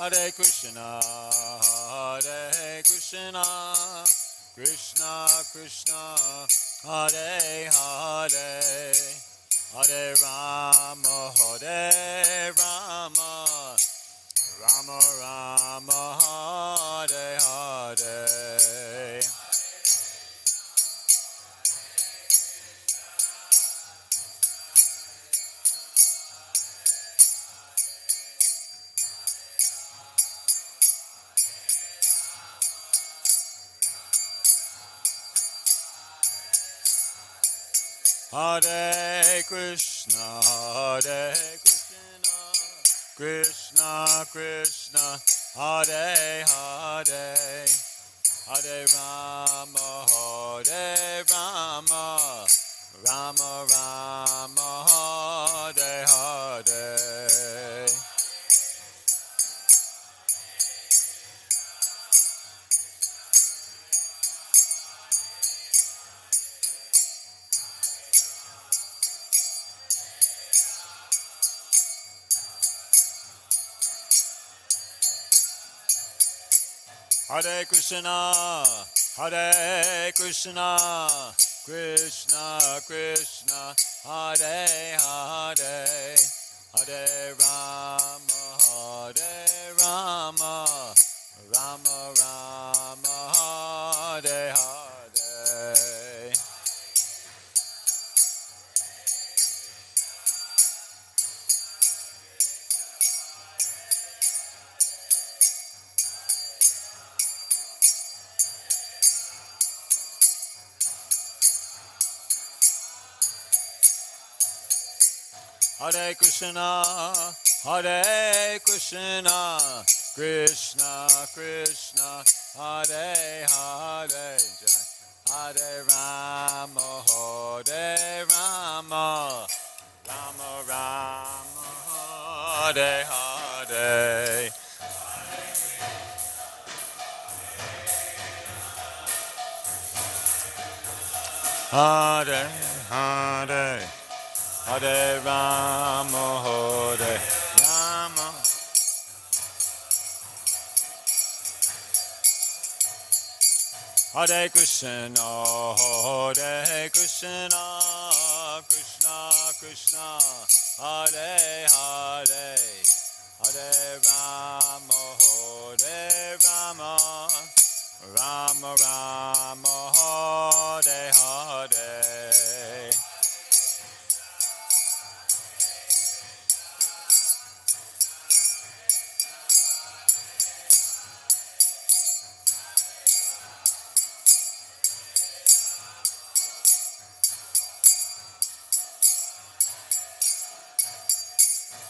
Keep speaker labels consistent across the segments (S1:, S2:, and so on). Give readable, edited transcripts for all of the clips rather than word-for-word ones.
S1: Hare Krishna, Hare Krishna, Krishna Krishna, Hare Hare, Hare Rama, Hare Rama, Rama Rama, Hare Hare. Hare Krishna, Hare Krishna, Krishna Krishna, Hare Hare, Hare Rama, Hare Rama, Rama Rama, Hare Hare. Hare Krishna, Hare Krishna, Krishna Krishna, Hare Hare, Hare Rama, Hare Rama, Rama Rama, Hare Hare. Hare Krishna, Hare Krishna, Krishna Krishna, Hare Hare, Hare Rama, Hare Rama, Rama Rama, Hare Hare. Hare Hare, Hare Rama, Hare Rama. Hare Krishna, Hare Krishna, Krishna Krishna, Hare Hare, Hare Rama, Hare Rama, Rama Rama, Hare Hare.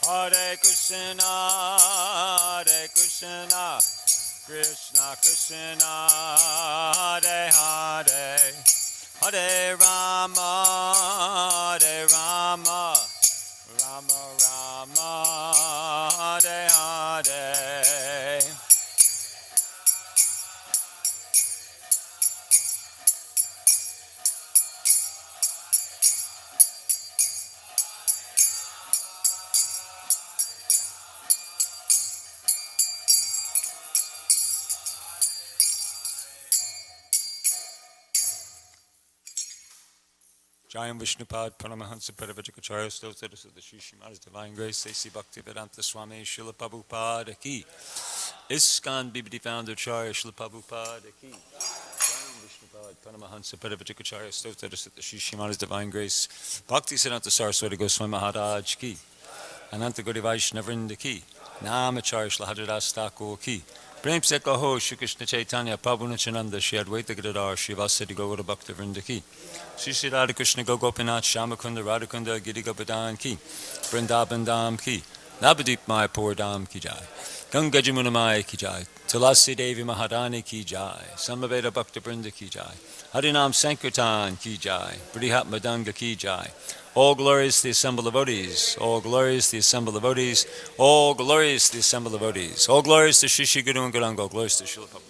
S1: Hare Krishna, Hare Krishna, Krishna Krishna, Hare Hare, Hare Rama, Hare Rama, Rama Rama, Hare Hare. Jayam Vishnupad Paramahansa Paravajakacharya Stotaras of the Sri Srimad Divine Grace A.C. Bhaktivedanta Swami Srila Prabhupada Ki ISKCON BBD Founder Charya Srila Prabhupada Ki Jayam Vishnupad Paramahansa Paravajakacharya Stotaras of the Sri Srimad Divine Grace Bhakti Siddhanta Saraswati Goswami Maharaj Ki Ananta Gauri Vaishnavrinda Ki Namacharya Srila Haridas Thakur Ki Prem se kaho Shri Krishna Chaitanya Prabhu Nityananda Shri Advaita Gadadhar Shri Vasadi Gaura Bhakta Vrinda Ki Shri Shri Radha Krishna Gopinath Shamakunda Radhakunda Giri Gopadan Ki Vrindavan Dham Ki Navadip Mayapur Dham Ki Jai Ganga Jamuna Maya Ki Jai Tulasi Devi Maharani Ki Jai Samaveda Bhakta Vrinda Ki Jai Harinam Sankirtan Ki Jai Brihat Madanga Ki Jai. All glorious the assembled devotees, all glorious the assembled devotees, all glorious the assembled devotees, all glorious to Shri Shri Guru and Gauranga, all glorious to Srila Prabhupada.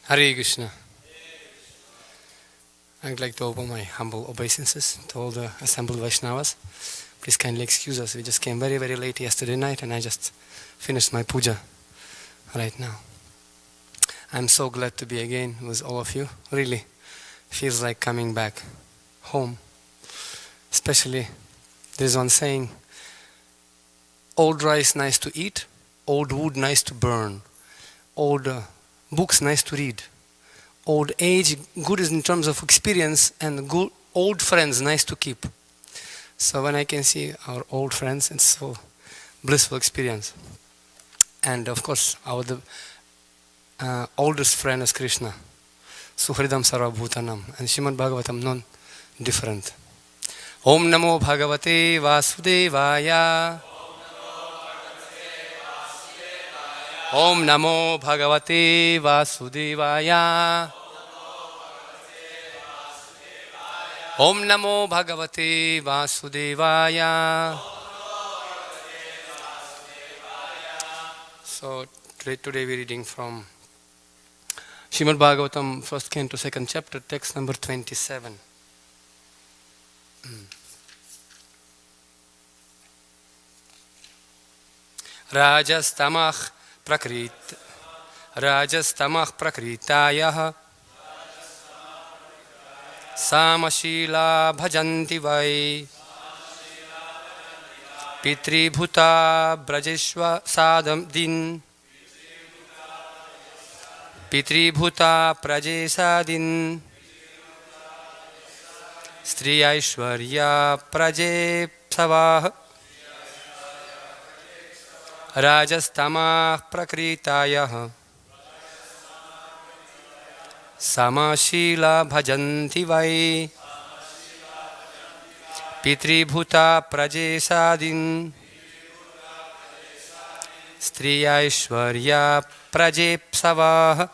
S2: Hare Krishna. I would like to offer my humble obeisances to all the assembled Vaishnavas. Please kindly excuse us. We just came very, very late yesterday night and I just finished my puja right now. I'm so glad to be again with all of you. Really feels like coming back home. Especially, there's one saying, old rice nice to eat, old wood nice to burn, old books nice to read, old age good in terms of experience, and good, old friends nice to keep. So when I can see our old friends, it's so blissful experience. And of course, our oldest friend is Krishna, Suhridam Sarvabhutanam, and Srimad Bhagavatam non different. Om Namo Bhagavate Vasudevaya. Om Namo Bhagavate Vasudevaya. Om Namo Bhagavate Vasudevaya. So today we're reading from Srimad Bhagavatam, first canto, second chapter, text number 27. Rajastamah prakritayah samashila bhajanti vai pitribhuta brajeshva sadam din pitribhuta prajesadin Stri Aishwarya Prajepsavah Rajastamah Prakritayah Samashila Bhajanti Vai Pitribhuta Prajesadin Stri Aishwarya Prajepsavah.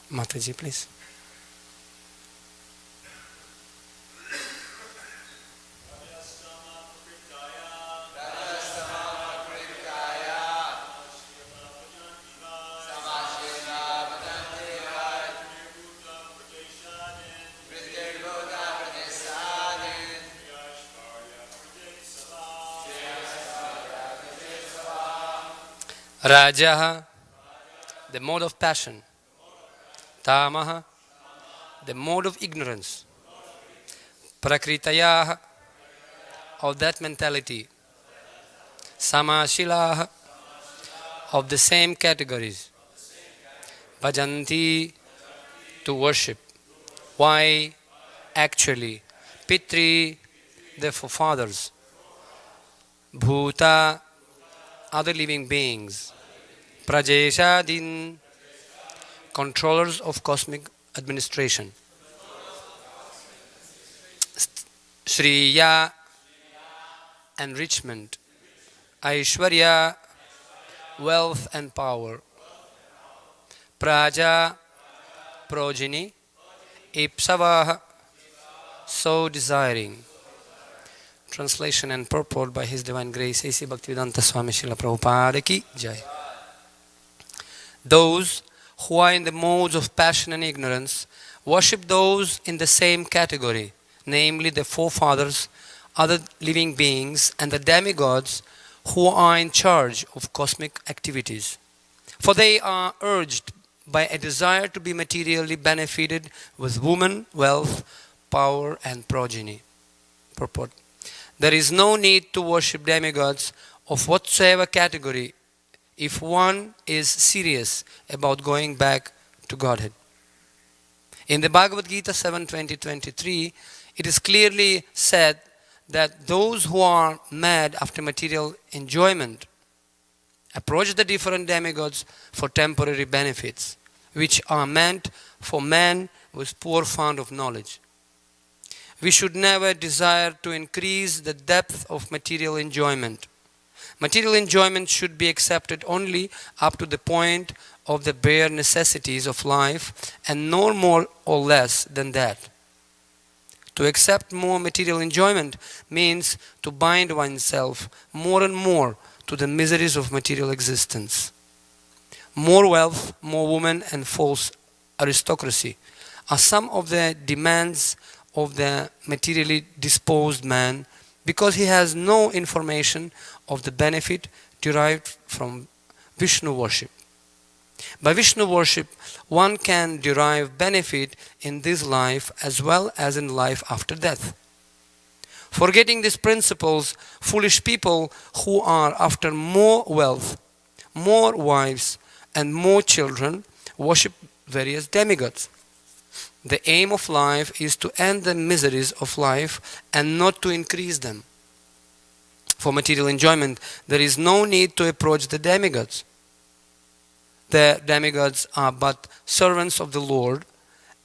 S2: Mataji, please. Rajaha, the mode of passion. Tamaha, the mode of ignorance. Prakritayah, of that mentality. Samashilah, of the same categories. Bhajanti, to worship. Why? Actually. Pitri, the forefathers. Bhuta, other living beings. Prajeshadin, controllers of cosmic administration. Shriya, enrichment. Aishwarya, wealth and power. Praja, progeny. Ipsavah, so desiring. Translation and purport by His Divine Grace A.C. Bhaktivedanta Swami Srila Prabhupada Ki Jai. Those who are in the modes of passion and ignorance worship those in the same category, namely the forefathers, other living beings, and the demigods who are in charge of cosmic activities. For they are urged by a desire to be materially benefited with woman, wealth, power, and progeny. Purport. There is no need to worship demigods of whatsoever category if one is serious about going back to Godhead. In the Bhagavad Gita 7:20-23, it is clearly said that those who are mad after material enjoyment approach the different demigods for temporary benefits, which are meant for man with poor fund of knowledge. We should never desire to increase the depth of material enjoyment. Material enjoyment should be accepted only up to the point of the bare necessities of life, and no more or less than that. To accept more material enjoyment means to bind oneself more and more to the miseries of material existence. More wealth, more women, and false aristocracy are some of the demands of the materially disposed man, because he has no information of the benefit derived from Vishnu worship. By Vishnu worship, one can derive benefit in this life as well as in life after death. Forgetting these principles, foolish people who are after more wealth, more wives, and more children worship various demigods. The aim of life is to end the miseries of life and not to increase them. For material enjoyment, there is no need to approach the demigods. The demigods are but servants of the Lord.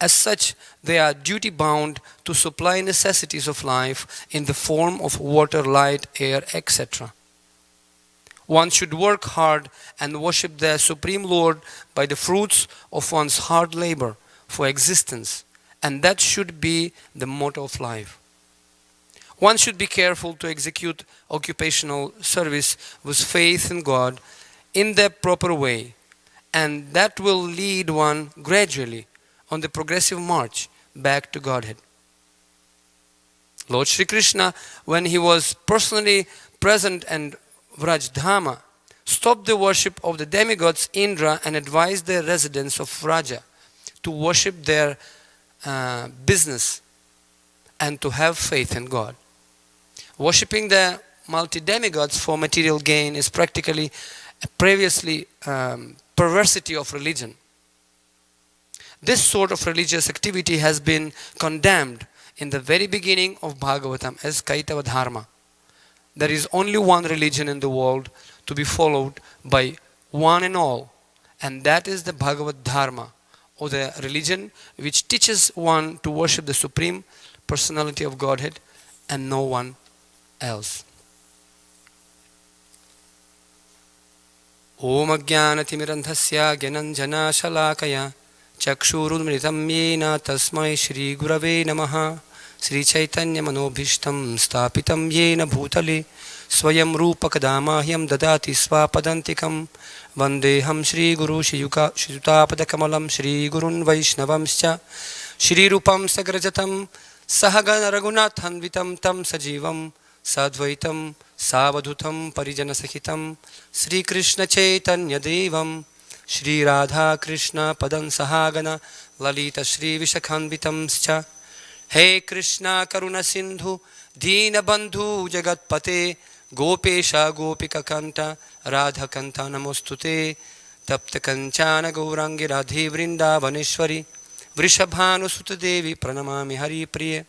S2: As such, they are duty-bound to supply necessities of life in the form of water, light, air, etc. One should work hard and worship the Supreme Lord by the fruits of one's hard labor for existence, and that should be the motto of life. One should be careful to execute occupational service with faith in God in the proper way, and that will lead one gradually on the progressive march back to Godhead. Lord Sri Krishna, when he was personally present in Vrajdhama, stopped the worship of the demigods Indra and advised the residents of Vraja to worship their business and to have faith in God. Worshipping the multi-demigods for material gain is practically a previously perversity of religion. This sort of religious activity has been condemned in the very beginning of Bhagavatam as Kaitava Dharma. There is only one religion in the world to be followed by one and all, and that is the Bhagavad Dharma, or the religion which teaches one to worship the Supreme Personality of Godhead and no one else. Om Ajnanatimirandhasya Gyananjana Shalakaya Chakshurunmritam Yena Tasmai Shri Gurave Namaha Sri Chaitanya Manobhishtam Stapitam Yena Bhutale Swayam Rupa Kadamahyam Dadati Swapadantikam Vandeham Shri Guru Shiyutapada Kamalam Shri Gurun Vaishnavamscha Shri Rupam Sagrajatam Sahagana Raghunathanvitam Tam Sajivam Sadvaitam Savadhutam Parijana Sahitam Sri Krishna Chaitanya Devam Shri Radha Krishna Padan Sahagana Lalita Shri Vishakhanvitamscha. Hey Krishna Karuna Sindhu Dina Bandhu Jagatpate Gopesha Gopika Kanta Radha Kanta Namostute Tapta Kanchana Gaurangi Radhe Vrindavaneshwari Vrishabhanu Sutta Devi Pranamami Hari Priya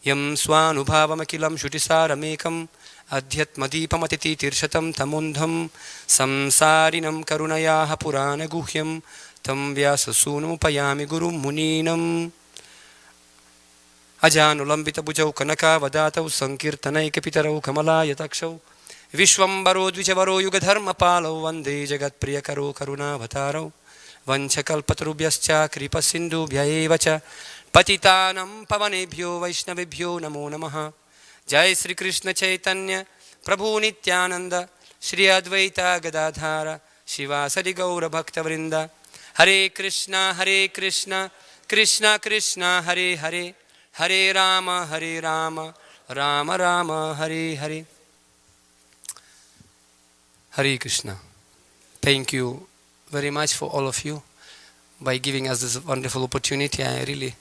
S2: Yam Swanubhavakilam Shutisaramekam Adhyatmadipamati Tirshatam Tamundham Samsarinam Karunayaha Purana Guhyam Tam Vyasasunu Payami Guru Muninam Ajanulambita Bujau Kanaka Vadatau Sankirtanai Kapitarau Kamala Yatakshau Vishwambaro Dvijavaro Yugadharma Palau Vande Jagat Priyakaro Karuna Vatarau Vanchakalpatarubhyascha Kripa Sindhu Bhyaevacha Patitanam Pavanebhyo Vaishnavebhyo Namo Namaha. Jai Sri Krishna Chaitanya Prabhu Nityananda Shri Advaita Gadadhara Shivasari Gaura Bhakta Vrinda. Hare Krishna Krishna Krishna Hare Hare, Hare Rama Hare Rama, Rama Rama Hare Hare. Hare Krishna. Thank you very much for all of you by giving us this wonderful opportunity. I really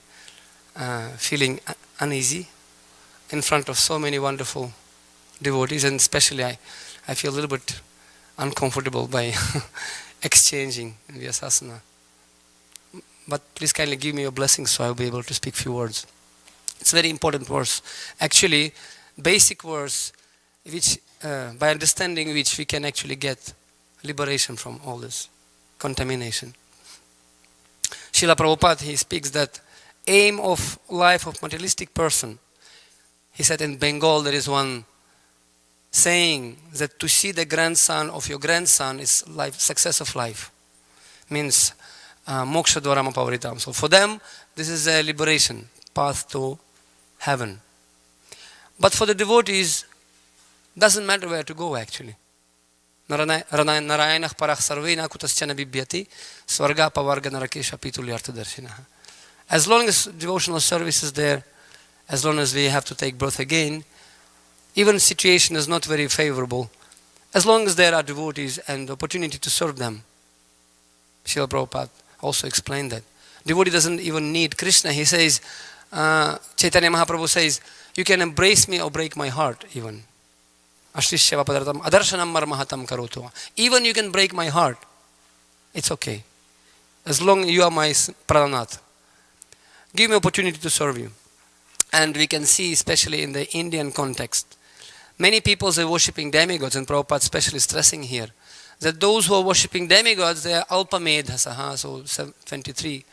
S2: feeling uneasy in front of so many wonderful devotees, and especially I feel a little bit uncomfortable by exchanging Vyasasana. But please kindly give me your blessings so I'll be able to speak few words. It's a very important verse. Actually, basic verse which by understanding which we can actually get liberation from all this contamination. Srila Prabhupada, he speaks that aim of life of materialistic person, he said in Bengal there is one saying that to see the grandson of your grandson is life, success of life. Means moksha dwarama pavaritam. So for them, this is a liberation, path to heaven. But for the devotees, doesn't matter where to go actually. Narayanah parach sarvena kutaschana bibhyati swarga pavarga narakesha pitulyartha darshinaha. As long as devotional service is there, as long as we have to take birth again, even situation is not very favorable, as long as there are devotees and opportunity to serve them. Srila Prabhupada also explained that. Devotee doesn't even need Krishna. He says, Chaitanya Mahaprabhu says, you can embrace me or break my heart even. Ashrishya vapadartam adarshanam marmahatam karoto. Even you can break my heart. It's okay. As long as you are my pradhanat. Give me opportunity to serve you. And we can see, especially in the Indian context, many people are worshipping demigods, and Prabhupada especially stressing here, that those who are worshipping demigods, they are alpamedhasaha, so 23.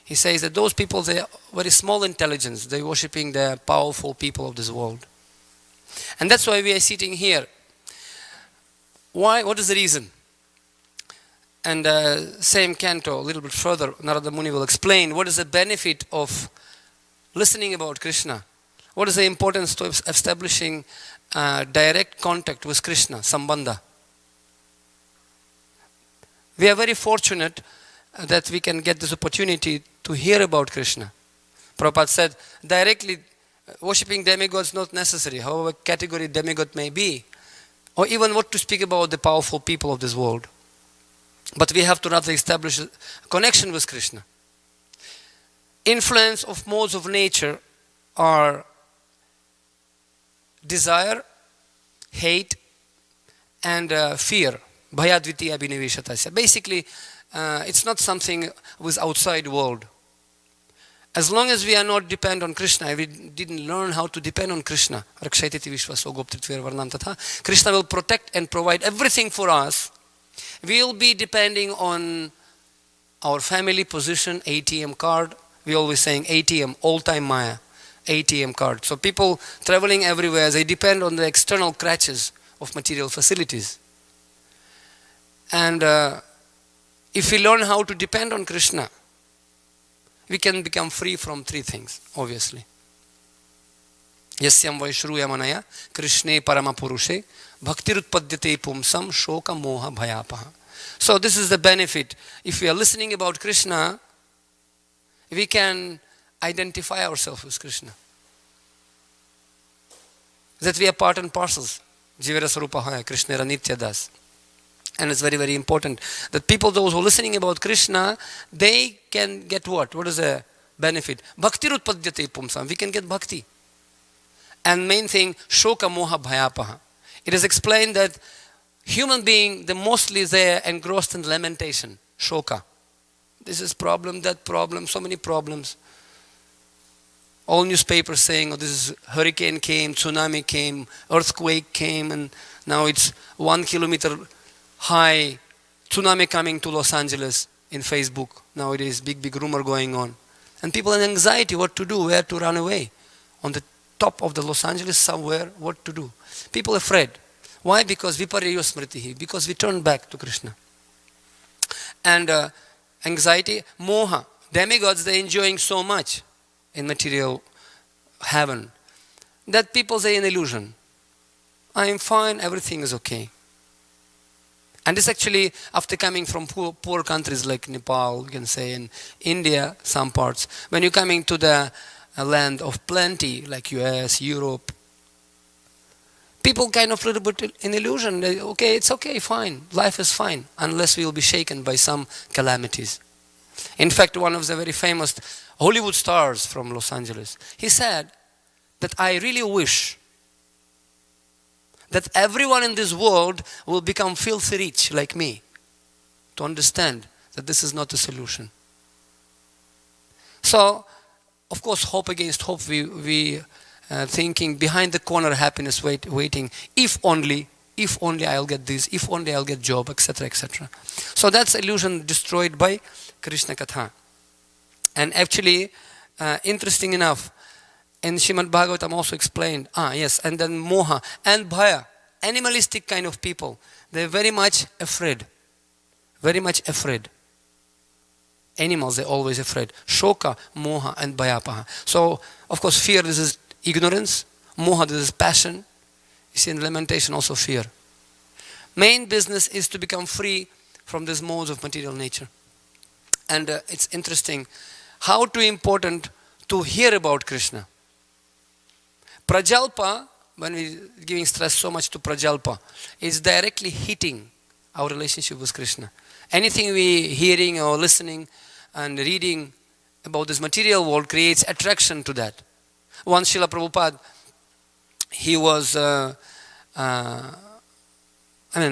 S2: He says that those people, they are very small intelligence, they are worshipping the powerful people of this world. And that's why we are sitting here. Why? What is the reason? And same canto, a little bit further, Narada Muni will explain what is the benefit of listening about Krishna. What is the importance to establishing direct contact with Krishna, Sambandha. We are very fortunate that we can get this opportunity to hear about Krishna. Prabhupada said, directly worshipping demigods not necessary, however category demigod may be, or even what to speak about the powerful people of this world. But we have to rather establish a connection with Krishna. Influence of modes of nature are desire, hate, and fear. Bhayadvitiya abhiniveshatasya. Basically, it's not something with outside world. As long as we are not dependent on Krishna, we didn't learn how to depend on Krishna. Krishna will protect and provide everything for us. We will be depending on our family position, ATM card. We always saying ATM, all-time Maya, ATM card. So people traveling everywhere, they depend on the external crutches of material facilities. And if we learn how to depend on Krishna, we can become free from three things, obviously. Yasyam vaishruyamanaya Krishne paramapurushe bhaktirutpadyate pumsam shoka moha bhayapaha. So this is the benefit. If we are listening about Krishna, we can identify ourselves with Krishna. That we are part and parcels. Jivera Sarupahaya, Krishna Nitya Das. And it's very, very important that people, those who are listening about Krishna, they can get what? What is the benefit? Bhakti rutpadyate pumsam. We can get bhakti. And main thing, shoka moha bhayapaha. It is explained that human being, they mostly they are engrossed in lamentation, shoka. This is problem, that problem, so many problems. All newspapers saying, oh, this is hurricane came, tsunami came, earthquake came, and now it's 1 kilometer high tsunami coming to Los Angeles in Facebook. Nowadays, big rumor going on. And people in anxiety, what to do, where to run away. On the top of the Los Angeles somewhere, what to do. People afraid. Why? Because viparyo smritihi, because we turn back to Krishna. And anxiety, moha. Demigods, they're enjoying so much in material heaven that people say an illusion. I am fine, everything is okay. And this actually, after coming from poor countries like Nepal, you can say, in India, some parts, when you're coming to the land of plenty, like US, Europe, people kind of a little bit in illusion. Okay, it's okay, fine, life is fine, unless we will be shaken by some calamities. In fact, one of the very famous Hollywood stars from Los Angeles, he said that I really wish that everyone in this world will become filthy rich like me, to understand that this is not the solution. So, of course, hope against hope, we thinking behind the corner happiness waiting, if only I'll get this, if only I'll get job, etc., etc. So that's illusion destroyed by Krishna Katha. And actually, interesting enough, in Srimad Bhagavatam also explained, yes, and then moha and bhaya, animalistic kind of people, they're very much afraid. Very much afraid. Animals, they're always afraid. Shoka, moha, and bhayapaha. So, of course, fear, this is ignorance. Moha, this is passion. You see in lamentation also fear. Main business is to become free from these modes of material nature. And it's interesting how too important to hear about Krishna. Prajalpa, when we're giving stress so much to Prajalpa, is directly hitting our relationship with Krishna. Anything we hearing or listening and reading about this material world creates attraction to that. Once Srila Prabhupada, he was,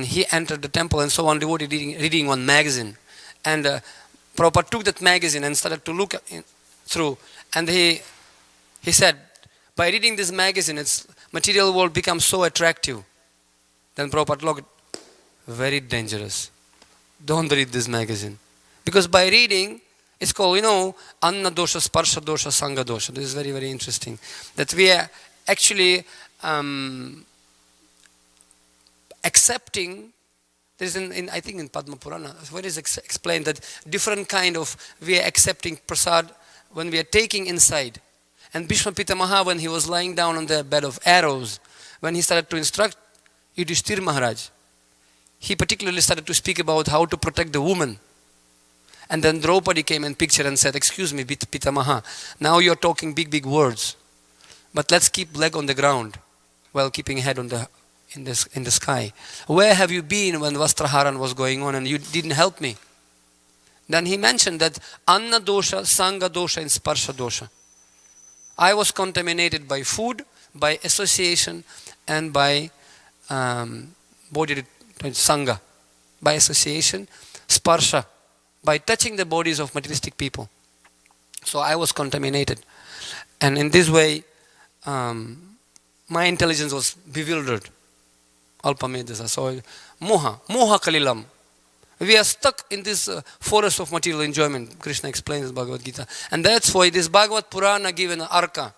S2: he entered the temple and saw one devotee reading one magazine. And Prabhupada took that magazine and started to look through. And he said, by reading this magazine, its material world becomes so attractive. Then Prabhupada looked, very dangerous. Don't read this magazine. Because by reading, it's called, Anna dosha, Sparsha dosha, Sangha dosha. This is very, very interesting. That we are actually accepting, there is I think in Padma Purana, where is explained that different kind of, we are accepting prasad when we are taking inside. And Bhishma Pitamaha, when he was lying down on the bed of arrows, when he started to instruct Yudhishthira Maharaj, he particularly started to speak about how to protect the woman. And then Draupadi came in picture and said, excuse me, Pitamaha, now you're talking big, big words. But let's keep leg on the ground while keeping head in the sky. Where have you been when Vastraharan was going on and you didn't help me? Then he mentioned that Anna dosha, Sangha dosha, and Sparsha dosha. I was contaminated by food, by association, and by body Sangha, by association, Sparsha, by touching the bodies of materialistic people. So I was contaminated. And in this way, my intelligence was bewildered. Alpamedasa. So, moha kalilam. We are stuck in this forest of material enjoyment. Krishna explains in Bhagavad Gita. And that's why this Bhagavad Purana given arka.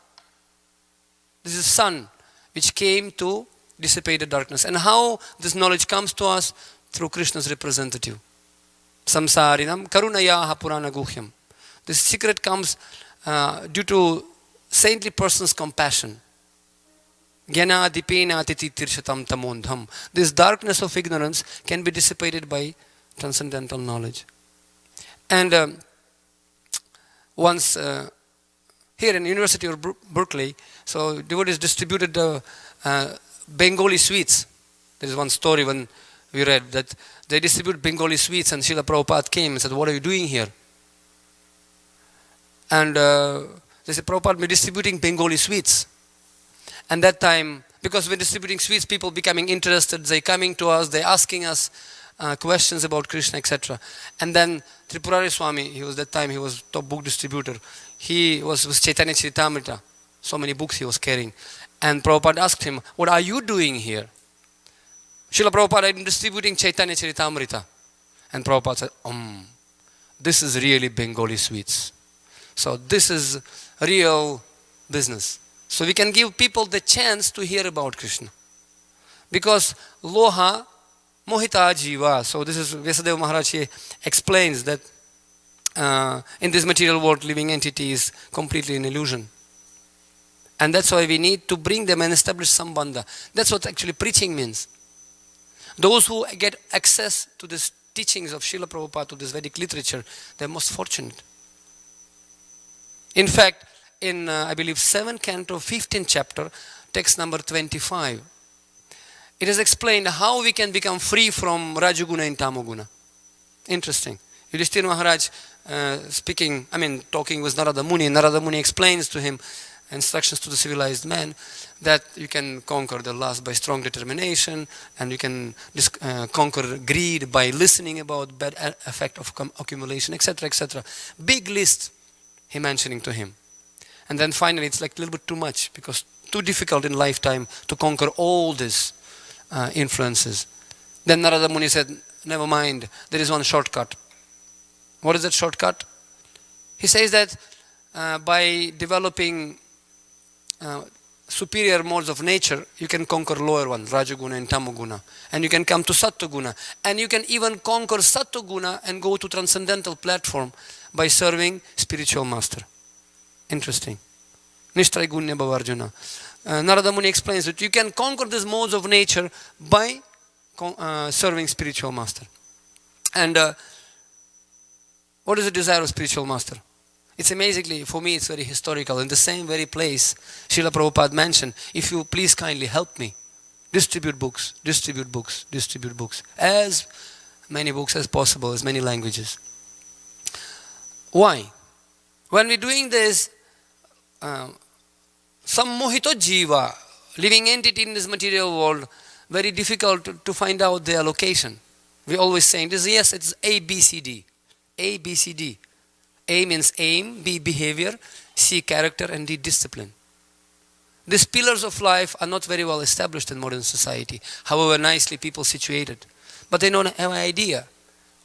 S2: This is sun which came to dissipate the darkness. And how this knowledge comes to us? Through Krishna's representative. Samsarinam karunayaha purana guhyam. This secret comes due to saintly person's compassion. Jnana dipena atiti tirshatam tamondham. This darkness of ignorance can be dissipated by transcendental knowledge. And once here in University of Berkeley, so devotees distributed Bengali sweets. There is one story when we read that they distribute Bengali sweets and Srila Prabhupada came and said, what are you doing here? And they said, Prabhupada, we're distributing Bengali sweets. And that time, because we're distributing sweets, people becoming interested, they coming to us, they asking us questions about Krishna, etc. And then Tripurari Swami, he was top book distributor. He was with Chaitanya Charitamrita. So many books he was carrying. And Prabhupada asked him, what are you doing here? Srila Prabhupada, I'm distributing Chaitanya Charitamrita. And Prabhupada said, this is really Bengali sweets. So this is real business. So we can give people the chance to hear about Krishna. Because loha mohita jiva. So this is Vyasadeva Maharaj explains that in this material world living entity is completely an illusion. And that's why we need to bring them and establish sambandha. That's what actually preaching means. Those who get access to these teachings of Srila Prabhupada, to this Vedic literature, they're most fortunate. In fact, in I believe 7 canto, 15th chapter, text number 25, it is explained how we can become free from Rajaguna and Tamoguna. Interesting. Yudhishthira Maharaj talking with Narada Muni. Narada Muni explains to him instructions to the civilized man that you can conquer the lust by strong determination, and you can conquer greed by listening about bad effect of accumulation, etc., etc. Big list he mentioning to him. And then finally it's like a little bit too much, because too difficult in lifetime to conquer all these influences. Then Narada Muni said, never mind, there is one shortcut. What is that shortcut? He says that by developing superior modes of nature, you can conquer lower ones, Rajaguna and Tamoguna, and you can come to Sattva-guna, and you can even conquer Sattva-guna and go to transcendental platform by serving spiritual master. Interesting. Nishtraigunya Bhavarjuna. Narada Muni explains that you can conquer these modes of nature by serving spiritual master. And what is the desire of spiritual master? It's amazingly, for me it's very historical. In the same very place, Srila Prabhupada mentioned, if you please kindly help me, distribute books, distribute books, distribute books. As many books as possible, as many languages. Why? When we're doing this, some mohito jiva, living entity in this material world, very difficult to find out their location. We're always saying this, yes, it's A, B, C, D. A, B, C, D. A means aim, B, behavior, C, character, and D, discipline. These pillars of life are not very well established in modern society, however nicely people situated. But they don't have an idea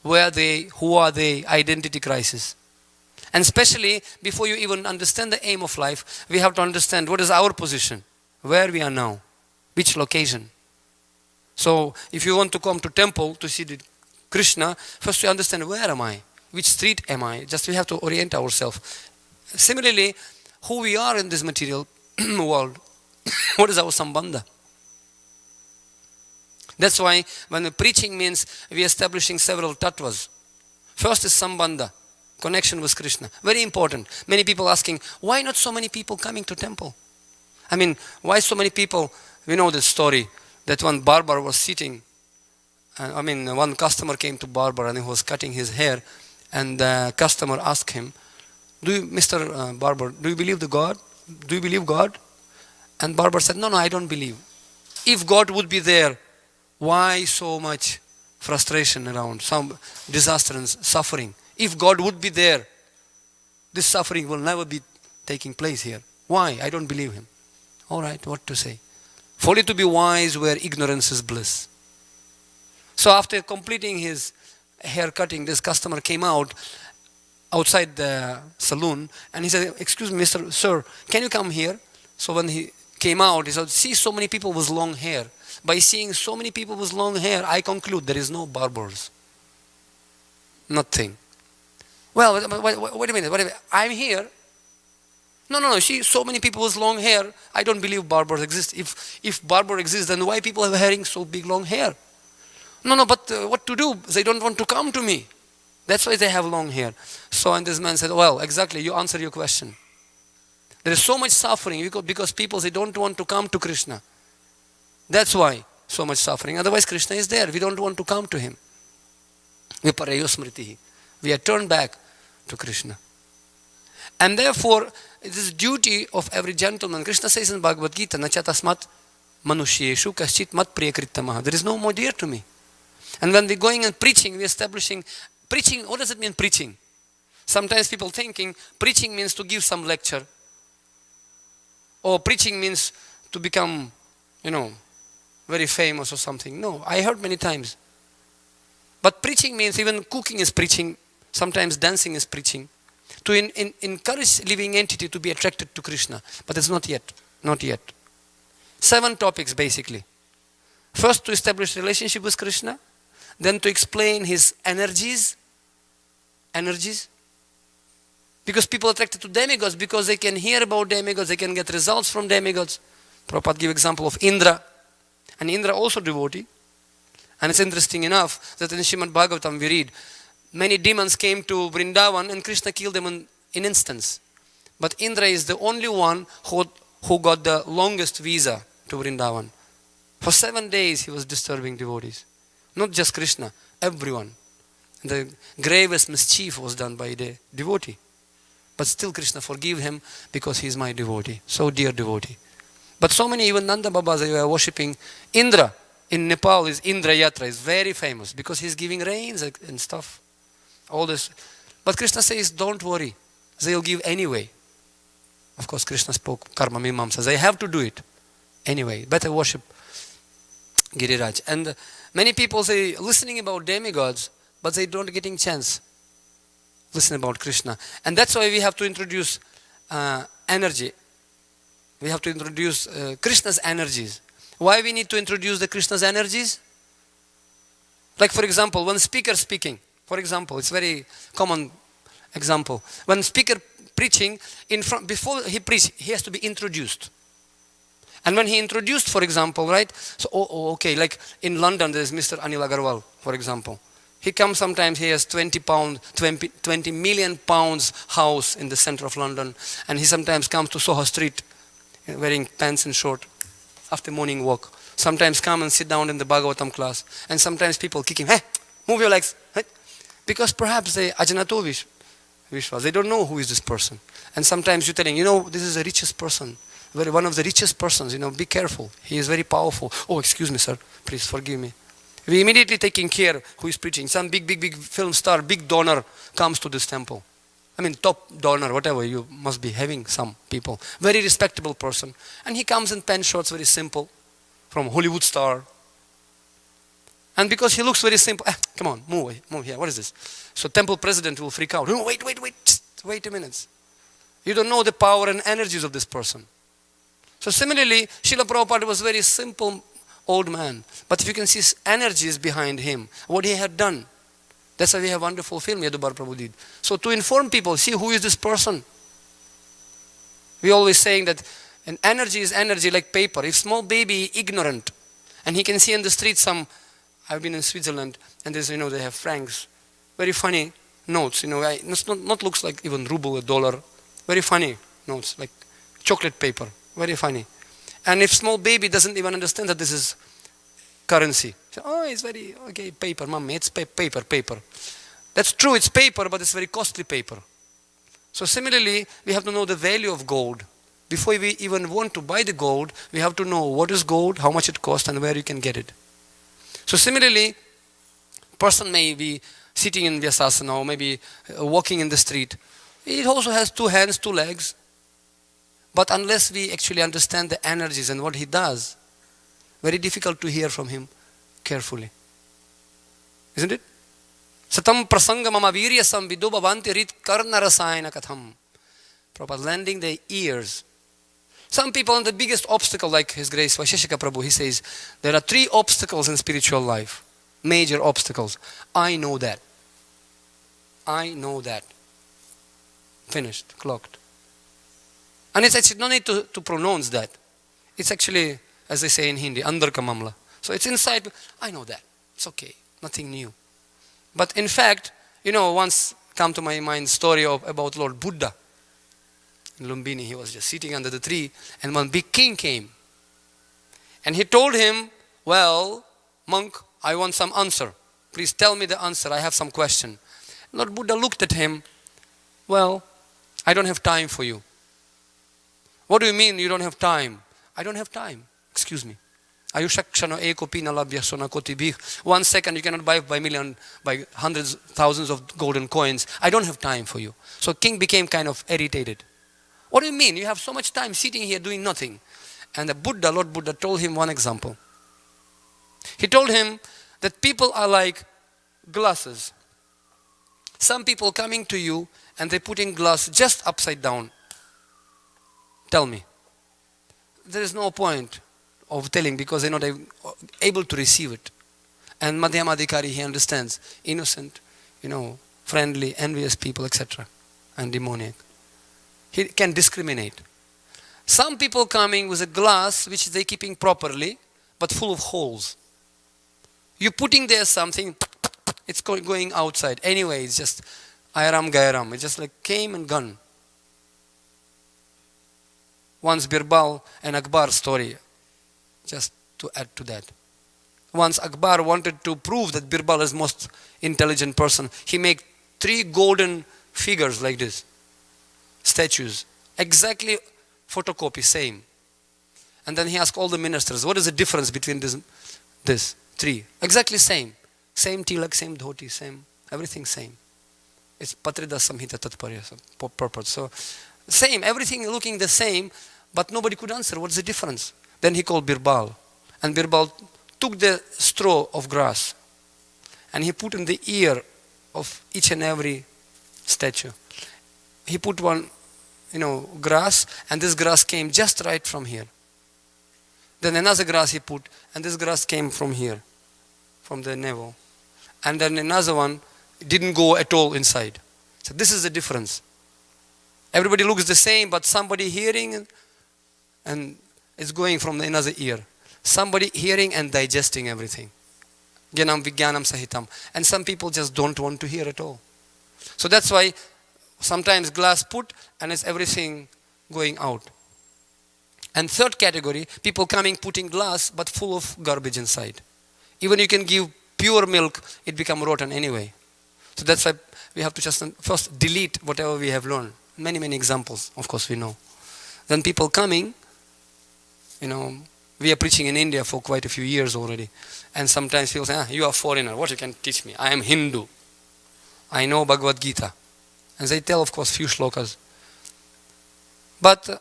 S2: where they, who are they, identity crisis. And especially before you even understand the aim of life, we have to understand what is our position, where we are now, which location. So if you want to come to temple to see the Krishna, first you understand where am I, which street am I, just we have to orient ourselves. Similarly, who we are in this material world, what is our sambandha? That's why when preaching means we are establishing several tattvas. First is sambandha, connection with Krishna. Very important. Many people asking, why not so many people coming to temple? I mean, why so many people, we know the story, that one barber was sitting, one customer came to barber and he was cutting his hair, and the customer asked him, Mr. Barber, do you believe the God? Do you believe God? And barber said, no, I don't believe. If God would be there, why so much frustration around, some disaster and suffering? If God would be there, this suffering will never be taking place here. Why? I don't believe him. All right, what to say? Folly to be wise where ignorance is bliss. So after completing his hair cutting, this customer came outside the saloon, and he said, excuse me, sir, can you come here? So when he came out, he said, see so many people with long hair. By seeing so many people with long hair, I conclude there is no barbers. Nothing. Well, wait a minute, I'm here. No, see so many people with long hair, I don't believe barbers exist. If barber exists, then why people have wearing so big long hair? No, but what to do? They don't want to come to me. That's why they have long hair. So, and this man said, well, exactly, you answer your question. There is so much suffering because people, they don't want to come to Krishna. That's why so much suffering. Otherwise, Krishna is there. We don't want to come to him. Vipareyo smritihi. We are turned back to Krishna. And therefore, it is duty of every gentleman. Krishna says in Bhagavad Gita, Nacha tasmat manushyeshu kaschit mat priyakrittamaha. There is no more dear to me. And when we're going and preaching, we're establishing preaching. What does it mean, preaching? Sometimes people thinking preaching means to give some lecture. Or preaching means to become, very famous or something. No, I heard many times. But preaching means even cooking is preaching. Sometimes dancing is preaching. To encourage living entity to be attracted to Krishna. But it's not yet. Not yet. 7 topics basically. First, to establish relationship with Krishna. Then to explain his energies. Because people are attracted to demigods because they can hear about demigods, they can get results from demigods. Prabhupada give example of Indra. And Indra also devotee. And it's interesting enough that in Srimad Bhagavatam we read, many demons came to Vrindavan and Krishna killed them in instants. But Indra is the only one who got the longest visa to Vrindavan. For 7 days he was disturbing devotees. Not just Krishna, everyone. The gravest mischief was done by the devotee. But still Krishna forgave him because he is my devotee, so dear devotee. But so many, even Nanda Babas, they were worshipping Indra. In Nepal is Indra Yatra, is very famous because he's giving rains and stuff. All this. But Krishna says, don't worry, they'll give anyway. Of course, Krishna spoke Karma Mimamsa. They have to do it anyway. Better worship Giriraj. And many people say, listening about demigods, but they don't getting chance. Listen about Krishna. And that's why we have to introduce energy. We have to introduce Krishna's energies. Why we need to introduce the Krishna's energies? Like for example, when speaker speaking, for example, it's very common example. When speaker preaching, in front, before he preach, he has to be introduced. And when he introduced, for example, right? So, okay, like in London, there's Mr. Anil Agarwal, for example. He comes sometimes, he has 20 million pounds house in the center of London. And he sometimes comes to Soho Street wearing pants and short after morning walk. Sometimes come and sit down in the Bhagavatam class. And sometimes people kick him, hey, move your legs. Hey. Because perhaps they ajanato vishwas. They don't know who is this person. And sometimes you're telling, this is the richest person. One of the richest persons, be careful. He is very powerful. Oh, excuse me, sir. Please forgive me. We immediately taking care who is preaching. Some big film star, big donor comes to this temple. I mean, top donor, whatever, you must be having some people. Very respectable person. And he comes in pants shorts, very simple, from Hollywood star. And because he looks very simple, come on, move here, what is this? So temple president will freak out. No, wait, just wait a minute. You don't know the power and energies of this person. So similarly, Srila Prabhupada was a very simple old man. But if you can see his energies behind him, what he had done. That's why we have a wonderful film Yadubar Prabhu did. So to inform people, see who is this person. We always saying that an energy is energy like paper. If small baby ignorant, and he can see in the street some, I've been in Switzerland, and there's, they have francs. Very funny notes, it's not looks like even ruble, a dollar. Very funny notes, like chocolate paper. Very funny. And if small baby doesn't even understand that this is currency. So, it's very, okay, paper, mommy, it's paper. That's true, it's paper, but it's very costly paper. So similarly, we have to know the value of gold. Before we even want to buy the gold, we have to know what is gold, how much it costs, and where you can get it. So similarly, person may be sitting in Vyasasana or maybe walking in the street. It also has 2 hands, 2 legs. But unless we actually understand the energies and what he does, very difficult to hear from him carefully. Isn't it? Satam prasanga mama virya samvido bhavanti rit karna rasayana katham. Prabhupada lending the ears. Some people on the biggest obstacle, like His Grace Vaisheshika Prabhu, he says, there are 3 obstacles in spiritual life. Major obstacles. I know that. Finished, clocked. And it's actually no need to pronounce that. It's actually, as they say in Hindi, andar ka mamla. So it's inside, I know that. It's okay, nothing new. But in fact, once come to my mind story about Lord Buddha. In Lumbini, he was just sitting under the tree, and one big king came. And he told him, well, monk, I want some answer. Please tell me the answer, I have some question. Lord Buddha looked at him, well, I don't have time for you. What do you mean you don't have time? I don't have time. Excuse me. 1 second you cannot buy by hundreds, thousands of golden coins. I don't have time for you. So king became kind of irritated. What do you mean? You have so much time sitting here doing nothing. And the Lord Buddha told him one example. He told him that people are like glasses. Some people coming to you and they're putting glass just upside down. Tell me. There is no point of telling because they're not able to receive it. And Madhyamadhikari, he understands. Innocent, friendly, envious people, etc. And demoniac. He can discriminate. Some people coming with a glass which they're keeping properly, but full of holes. You're putting there something, it's going outside. Anyway, it's just Ayaram Gairam. It just like came and gone. Once Birbal and Akbar story, just to add to that. Once Akbar wanted to prove that Birbal is most intelligent person, he made 3 golden figures like this, statues, exactly photocopy, same. And then he asked all the ministers, what is the difference between this 3? Exactly same. Same tilak, same dhoti, same, everything same. It's Patrida Samhita Tatparya, so purport. So same, everything looking the same, but nobody could answer what's the difference. Then he called Birbal. And Birbal took the straw of grass and he put in the ear of each and every statue. He put one, grass, and this grass came just right from here. Then another grass he put, and this grass came from here, from the navel. And then another one didn't go at all inside. So this is the difference. Everybody looks the same, but somebody hearing and it's going from another ear. Somebody hearing and digesting everything. Gyanam Vijnanam Sahitam. And some people just don't want to hear at all. So that's why sometimes glass put and it's everything going out. And third category, people coming putting glass but full of garbage inside. Even you can give pure milk, it become rotten anyway. So that's why we have to just first delete whatever we have learned. Many, many examples, of course we know. Then people coming, we are preaching in India for quite a few years already. And sometimes people say, you are foreigner, what you can teach me? I am Hindu. I know Bhagavad Gita. And they tell, of course, few shlokas. But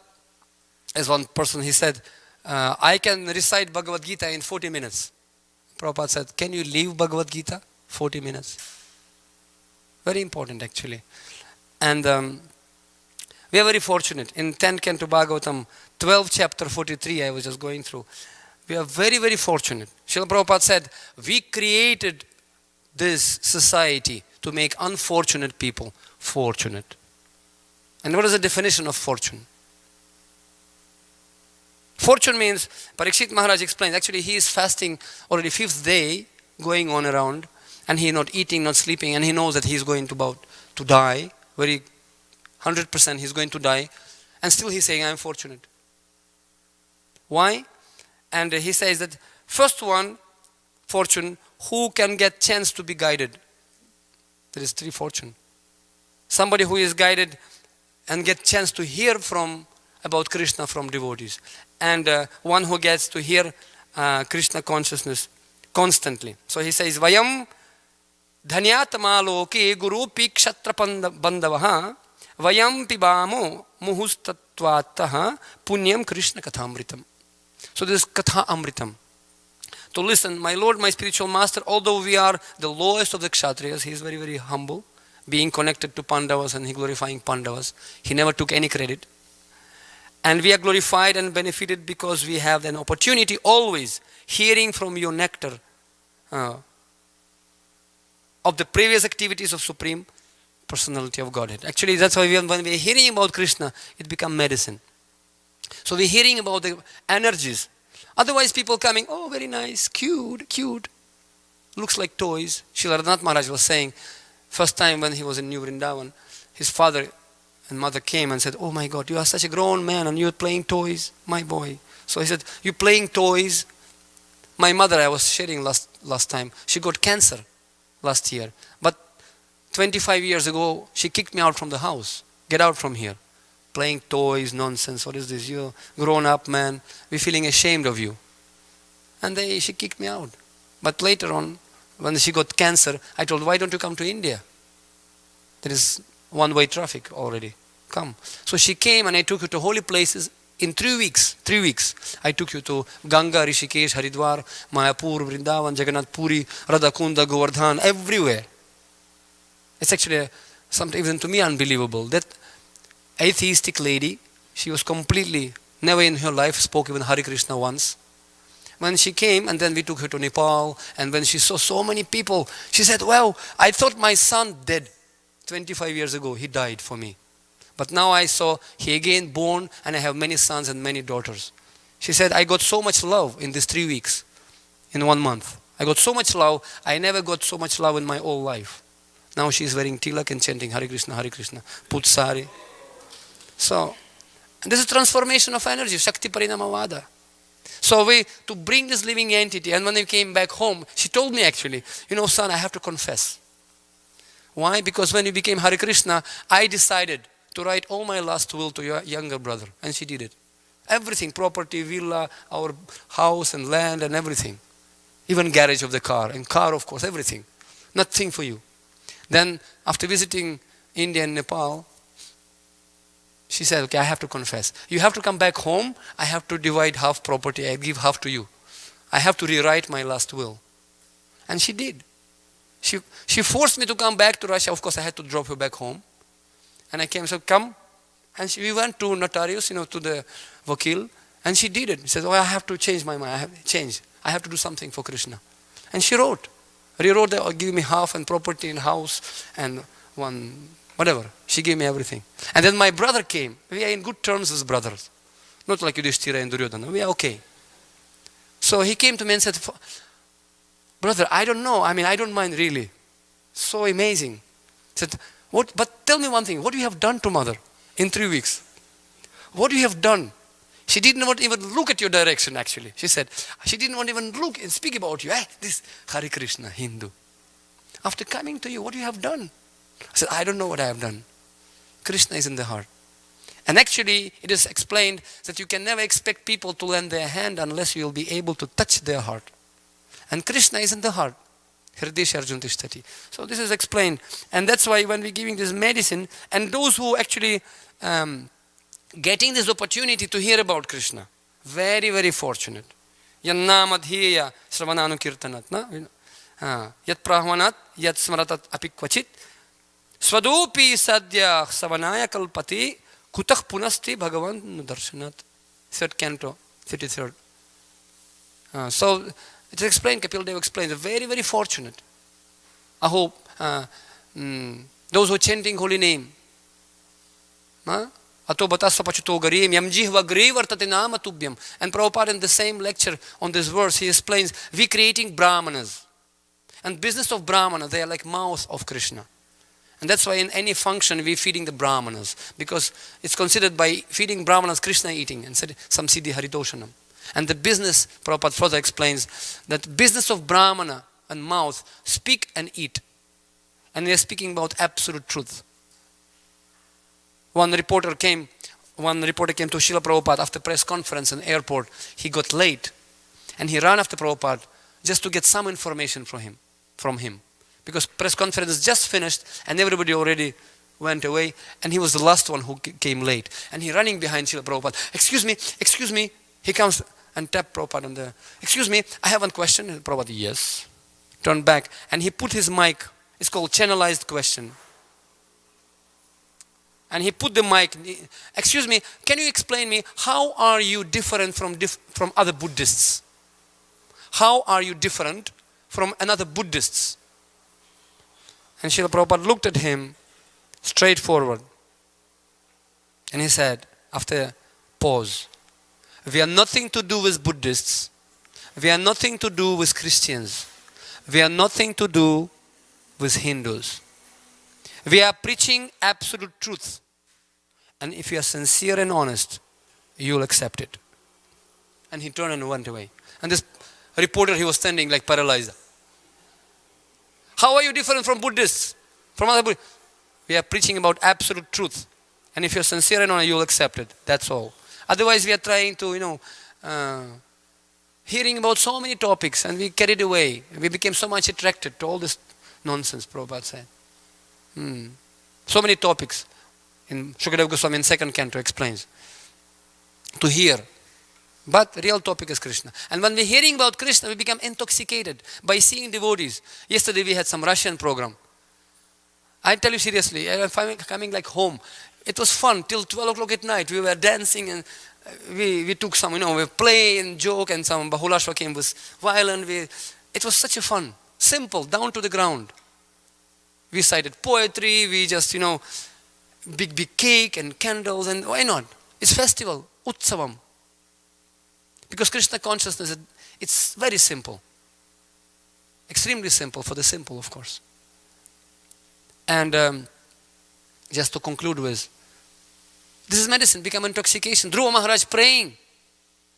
S2: as one person, he said, I can recite Bhagavad Gita in 40 minutes. Prabhupada said, can you leave Bhagavad Gita? 40 minutes. Very important actually. And we are very fortunate. In 10 Canto Bhagavatam, 12 chapter 43, I was just going through. We are very, very fortunate. Srila Prabhupada said, we created this society to make unfortunate people fortunate. And what is the definition of fortune? Fortune means, Parikshit Maharaj explains, actually he is fasting already 5th day, going on around, and he is not eating, not sleeping, and he knows that he is going to die, very 100% he is going to die, and still he is saying, I am fortunate. Why? And he says that first one, fortune, who can get chance to be guided? There is 3 fortune. Somebody who is guided and get chance to hear about Krishna from devotees. And one who gets to hear Krishna consciousness constantly. So he says, Vayam dhanyatama loke gurupi kshatra bandavaha vayam pibamo muhustattvataha punyam Krishna kathamritam. So this is katha amritam. To listen, my Lord, my spiritual master, although we are the lowest of the kshatriyas, he is very, very humble, being connected to Pandavas and he glorifying Pandavas. He never took any credit. And we are glorified and benefited because we have an opportunity always hearing from your nectar of the previous activities of Supreme Personality of Godhead. Actually, that's why when we are hearing about Krishna, it becomes medicine. So we are hearing about the energies. Otherwise, people coming, oh, very nice, cute, cute. Looks like toys. Srila Radhanath Maharaj was saying, first time when he was in New Vrindavan, his father and mother came and said, oh my God, you are such a grown man and you're playing toys, my boy. So he said, you playing toys? My mother, I was sharing last time, she got cancer last year. But 25 years ago, she kicked me out from the house. Get out from here. Playing toys, nonsense, what is this? You're grown up man, we're feeling ashamed of you. And she kicked me out. But later on, when she got cancer, I told her, why don't you come to India? There is one-way traffic already. Come. So she came and I took her to holy places in 3 weeks. 3 weeks. I took you to Ganga, Rishikesh, Haridwar, Mayapur, Vrindavan, Jagannath Puri, Radhakunda, Govardhan, everywhere. It's actually something even to me unbelievable. That atheistic lady, she was completely, never in her life spoke even Hare Krishna once. When she came and then we took her to Nepal, and when she saw so many people, she said, wow, I thought my son dead 25 years ago, he died for me. But now I saw he again born and I have many sons and many daughters. She said, I got so much love in these 3 weeks, in 1 month. I got so much love. I never got so much love in my whole life. Now she is wearing tilak and chanting Hare Krishna, put sari. So, and this is transformation of energy, Shakti Parinamavada. So to bring this living entity, and when I came back home, she told me actually, son, I have to confess. Why? Because when you became Hare Krishna, I decided to write all my last will to your younger brother. And she did it. Everything, property, villa, our house and land and everything. Even garage of the car, and car of course, everything. Nothing for you. Then after visiting India and Nepal, she said, okay, I have to confess. You have to come back home. I have to divide half property. I give half to you. I have to rewrite my last will. And she did. She forced me to come back to Russia. Of course, I had to drop her back home. And I came, so come. And we went to notarius, to the vakil. And she did it. She said, I have to change my mind. I have to do something for Krishna. And she rewrote that, give me half and property and house and one, whatever. She gave me everything. And then my brother came. We are in good terms as brothers. Not like Yudhishthira and Duryodhana. We are okay. So he came to me and said, brother, I don't know. I don't mind really. So amazing. He said, but tell me one thing. What do you have done to mother in 3 weeks? What do you have done? She didn't want even look at your direction actually. She said, she didn't want even look and speak about you. This Hare Krishna, Hindu. After coming to you, what do you have done? I said, I don't know what I have done. Krishna is in the heart. And actually, it is explained that you can never expect people to lend their hand unless you will be able to touch their heart. And Krishna is in the heart. Hridesh Arjun Tishtati. So this is explained. And that's why when we're giving this medicine, and those who actually getting this opportunity to hear about Krishna, very, very fortunate. Yannamadhiya sravananu kirtanat. Yat prahvanat, yat smaratat apikvachit. Swadupi sadya savanaya kalpati kutah punasti bhagavan darshanat. Third canto, 33rd. So it's explained, Kapil Dev explains, very, very fortunate. I hope those who are chanting holy name. Ato batasa pachuto garim yam jihva gri vartate nama tubhyam. And Prabhupada in the same lecture on this verse, he explains, we creating brahmanas. And business of brahmana, they are like mouth of Krishna. And that's why in any function we feeding the brahmanas. Because it's considered by feeding brahmanas Krishna eating. And said some siddhi haridoshanam. And the business, Prabhupada further explains, that business of brahmana and mouth speak and eat. And they are speaking about absolute truth. One reporter came to Srila Prabhupada after press conference in airport. He got late and he ran after Prabhupada just to get some information from him. Because press conference just finished and everybody already went away and he was the last one who came late. And he running behind Srila Prabhupada. Excuse me. He comes and tapped Prabhupada on the, excuse me, I have one question. And Prabhupada, yes. Turned back and he put his mic. It's called channelized question. And he put the mic, excuse me, can you explain me, how are you different from other Buddhists? How are you different from another Buddhists? And Srila Prabhupada looked at him straightforward. And he said, after a pause, we are nothing to do with Buddhists. We are nothing to do with Christians. We are nothing to do with Hindus. We are preaching absolute truth. And if you are sincere and honest, you will accept it. And he turned and went away. And this reporter, he was standing like paralyzed. How are you different from Buddhists? From other Buddhists? We are preaching about absolute truth. And if you're sincere and honest, you will accept it. That's all. Otherwise, we are trying to, hearing about so many topics and we carried away. We became so much attracted to all this nonsense, Prabhupada said. So many topics. In Shukadeva Goswami in 2nd canto explains. To hear. But real topic is Krishna. And when we're hearing about Krishna, we become intoxicated by seeing devotees. Yesterday we had some Russian program. I tell you seriously, I'm coming like home. It was fun till 12 o'clock at night. We were dancing and we took some, we play and joke and some Bahulashva came with violin. It was such a fun. Simple, down to the ground. We cited poetry, we just, big cake and candles and why not? It's festival, Utsavam. Because Krishna consciousness, it's very simple. Extremely simple, for the simple, of course. And just to conclude with, this is medicine, become intoxication. Dhruva Maharaj praying.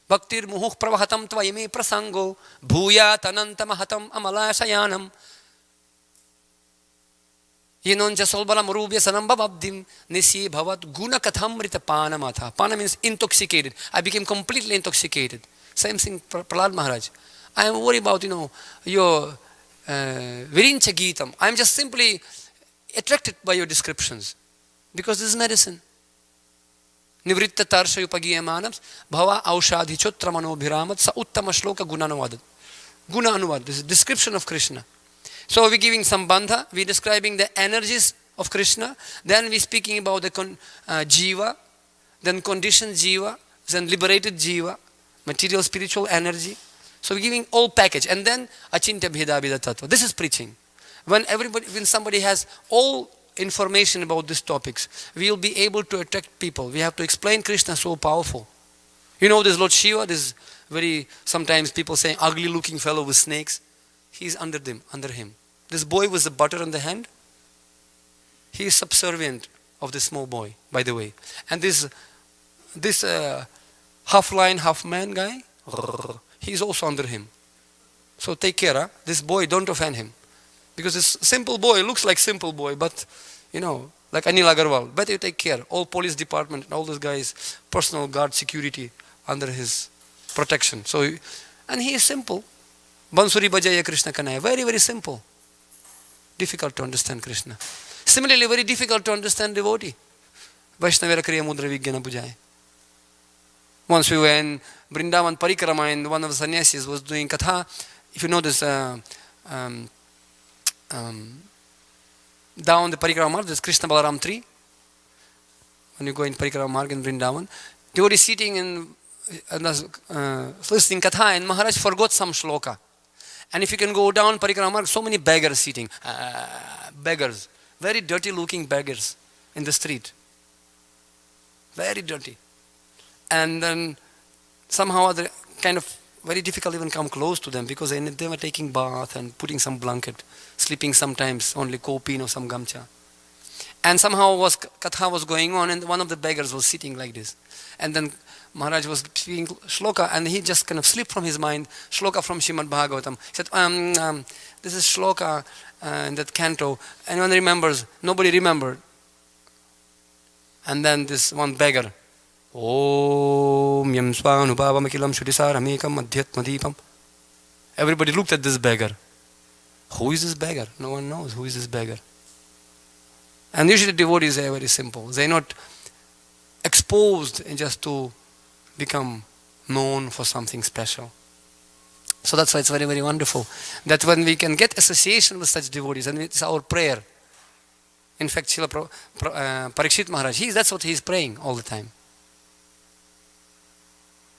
S2: Bhaktir muhuh pravahatam tvayame prasango bhuyat anantamahatam amalasayanam yenonja solbalam rubya sanambhavabdim nisye bhavat guna kathamrita panamatha. Pana means intoxicated. I became completely intoxicated. Same thing, Prahlad Maharaj. I am worried about, your Virincha Geetam. I am just simply attracted by your descriptions. Because this is medicine. Nivritta tarsha yupagiyamanam bhava aushadhi chotra manobhiramat sa uttama shloka guna anuvad. Guna anuvad. This is description of Krishna. So we're giving some bandha. We're describing the energies of Krishna. Then we're speaking about the jiva. Then conditioned jiva. Then liberated jiva. Material, spiritual energy. So we're giving all package. And then achintya bheda bheda tattva. This is preaching. When somebody has all information about these topics, we will be able to attract people. We have to explain Krishna so powerful. This Lord Shiva, this very, sometimes people say, ugly looking fellow with snakes. He's under him. This boy with the butter on the hand, he is subservient of this small boy, by the way. And this half lion, half man guy, he is also under him. So take care, huh? This boy, don't offend him. Because this simple boy looks like simple boy, but like Anil Agarwal. Better you take care. All police department and all those guys, personal guard security under his protection. And he is simple. Bansuri Bajaya Krishna Kanaya. Very, very simple. Difficult to understand Krishna. Similarly, very difficult to understand devotee. Vaishnavera Kriya Mudra Vijnana Bujaya. Once we were in Vrindavan Parikrama and one of the sannyasis was doing katha. If you know this, down the Parikrama Marg, this Krishna Balaram tree. When you go in Parikrama Marg in Vrindavan, devotee sitting and listening katha, and Maharaj forgot some shloka. And if you can go down Parikrama Marg, so many beggars sitting. Beggars. Very dirty looking beggars in the street. Very dirty. And then somehow other kind of very difficult even come close to them because they were taking bath and putting some blanket, sleeping sometimes only kopin or some gamcha. And somehow katha was going on and one of the beggars was sitting like this. And then Maharaj was speaking shloka and he just kind of slipped from his mind, shloka from Srimad Bhagavatam. He said, this is shloka in that canto. Anyone remembers? Nobody remembered. And then this one beggar, Om Yam Svanubhavam Akilam Shudisaramekam Adhyatmadipam. Everybody looked at this beggar. Who is this beggar? No one knows who is this beggar. And usually devotees are very simple. They are not exposed just to become known for something special. So that's why it's very, very wonderful that when we can get association with such devotees, and it's our prayer. In fact, Srila Parikshit Maharaj, that's what he's praying all the time.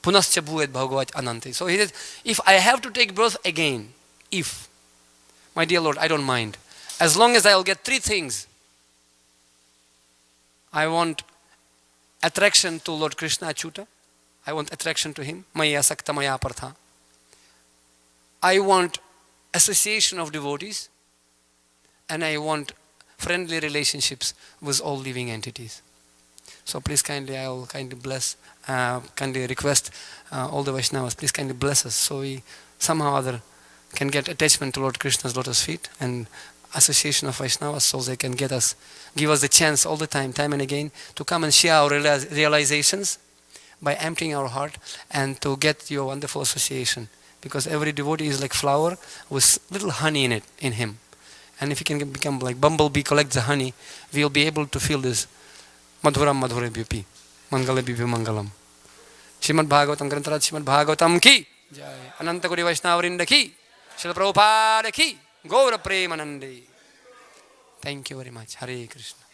S2: Punascha bhuet bhagavat anante. So he said, if I have to take birth again, my dear Lord, I don't mind. As long as I'll get three things. I want attraction to Lord Krishna Achyuta. I want attraction to him. Maya sakta maya partha. I want association of devotees. And I want friendly relationships with all living entities. So please kindly, I will kindly bless, kindly request all the Vaishnavas, please kindly bless us so we somehow or other can get attachment to Lord Krishna's lotus feet and association of Vaishnavas so they can give us the chance all the time and again to come and share our realizations by emptying our heart and to get your wonderful association. Because every devotee is like flower with little honey in him. And if he can become like bumblebee, collect the honey, we will be able to feel this Madhuram Madhure Bhupi, Mangala Bhibhi Mangalam. Srimad Bhagavatam, Grantarat Srimad Bhagavatam ki, Jai. Ananta Kodi Vaishnavarinda ki, Srila Prabhupada ki, Gaura Premanande. Thank you very much. Hare Krishna.